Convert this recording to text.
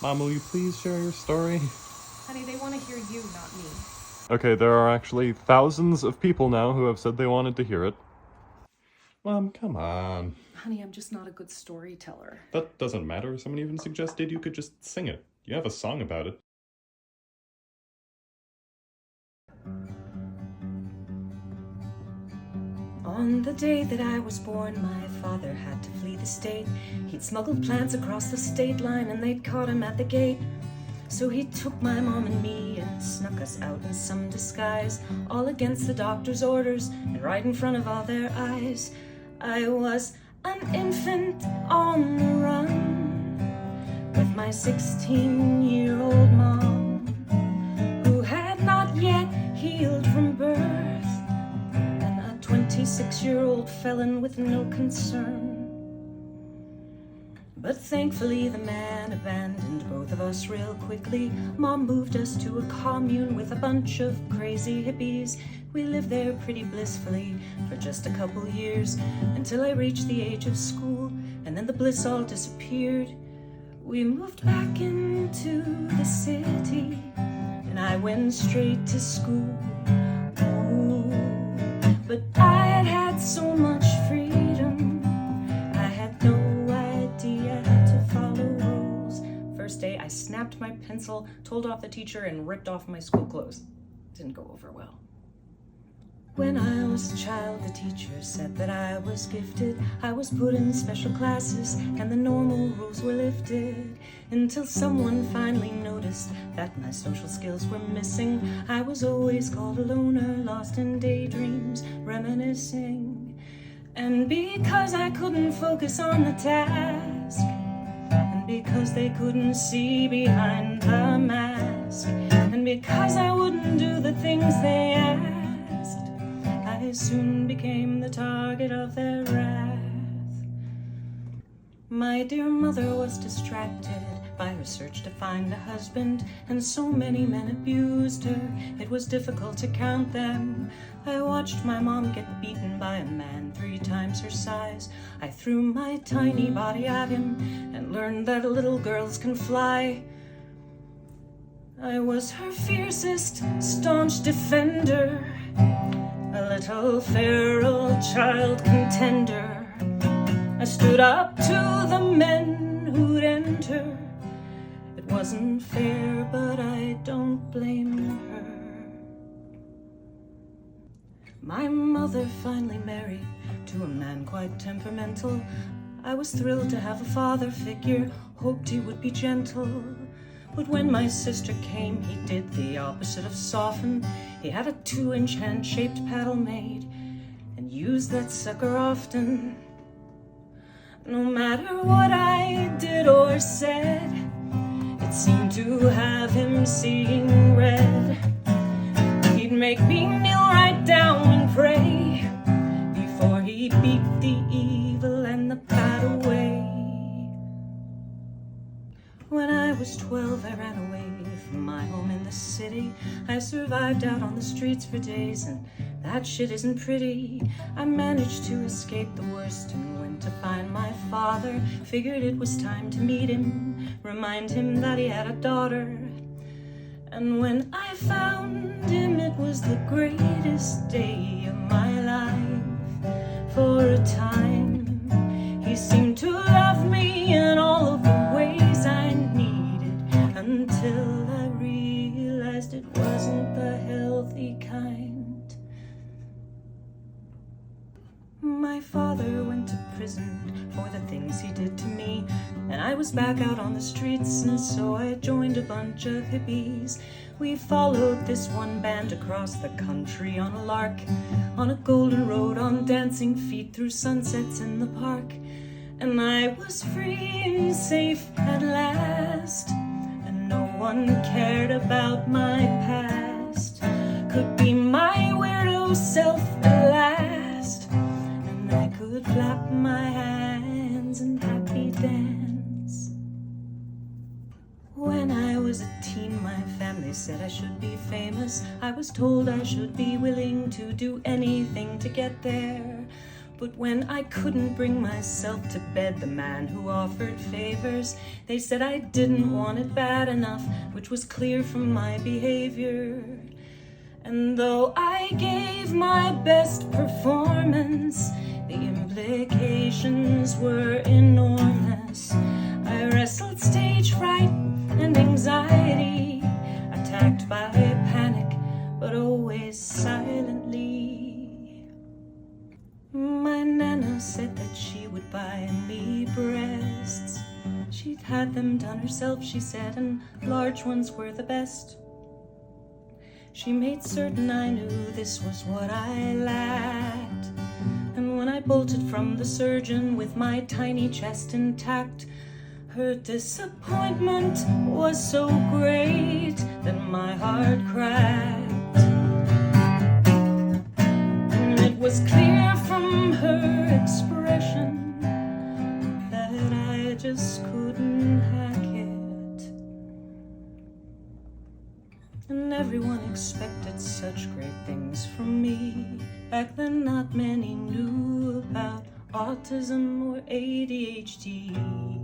Mom, will you please share your story? Honey, they want to hear you, not me. Okay, there are actually thousands of people now who have said they wanted to hear it. Mom, come on. Honey, I'm just not a good storyteller. That doesn't matter. Someone even suggested you could just sing it. You have a song about it. On the day that I was born, my father had to flee the state. He'd smuggled plants across the state line and they'd caught him at the gate. So he took my mom and me and snuck us out in some disguise, all against the doctor's orders and right in front of all their eyes. I was an infant on the run with my 16-year-old mom, who had not yet healed from birth, and a 26-year-old felon with no concern. But thankfully the man abandoned both of us real quickly. Mom moved us to a commune with a bunch of crazy hippies. We lived there pretty blissfully for just a couple years, until I reached the age of school, and then the bliss all disappeared. We moved back into the city, and I went straight to school. Ooh. But I had had so much freedom, I had no idea to follow rules. First day, I snapped my pencil, told off the teacher, and ripped off my school clothes. Didn't go over well. When I was a child, the teacher said that I was gifted. I was put in special classes, and the normal rules were lifted, until someone finally noticed that my social skills were missing. I was always called a loner, lost in daydreams, reminiscing. And because I couldn't focus on the task, and because they couldn't see behind the mask, and because I wouldn't do the things they asked, I soon became the target of their wrath. My dear mother was distracted by her search to find a husband, and so many men abused her, it was difficult to count them. I watched my mom get beaten by a man 3 times her size. I threw my tiny body at him and learned that little girls can fly. I was her fiercest, staunch defender, a little feral child contender. I stood up to the men who'd end her. It wasn't fair, but I don't blame her. My mother finally married to a man quite temperamental. I was thrilled to have a father figure, hoped he would be gentle. But when my sister came, he did the opposite of soften. He had a 2-inch hand-shaped paddle made, and used that sucker often. No matter what I did or said, it seemed to have him seeing red. He'd make me kneel right down and pray before he beat the evil and the bad away. When I was 12, I ran away from my home in the city. I survived out on the streets for days, and that shit isn't pretty. I managed to escape the worst and went to find my father. Figured it was time to meet him, remind him that he had a daughter. And when I found him, it was the greatest day of my life. For a time, he seemed to love me in all of the ways I needed, until I realized it wasn't the healthy kind. My father went to prison for the things he did to me, and I was back out on the streets, and so I joined a bunch of hippies. We followed this one band across the country on a lark, on a golden road, on dancing feet through sunsets in the park. And I was free and safe at last, and no one cared about my past. Could be my weirdo self at last, and I could clap my hands and happy dance. When I was a teen, my family said I should be famous. I was told I should be willing to do anything to get there. But when I couldn't bring myself to bed, the man who offered favors, they said I didn't want it bad enough, which was clear from my behavior. And though I gave my best performance, the implications were enormous. I wrestled stage fright and anxiety, attacked by panic, but always silently. My nana said that she would buy me breasts. She'd had them done herself, she said, and large ones were the best. She made certain I knew this was what I lacked. And when I bolted from the surgeon with my tiny chest intact, her disappointment was so great that my heart cracked. And it was clear from her expression that I just couldn't hack it. And everyone expected such great things from me. Back then not many knew about autism or ADHD.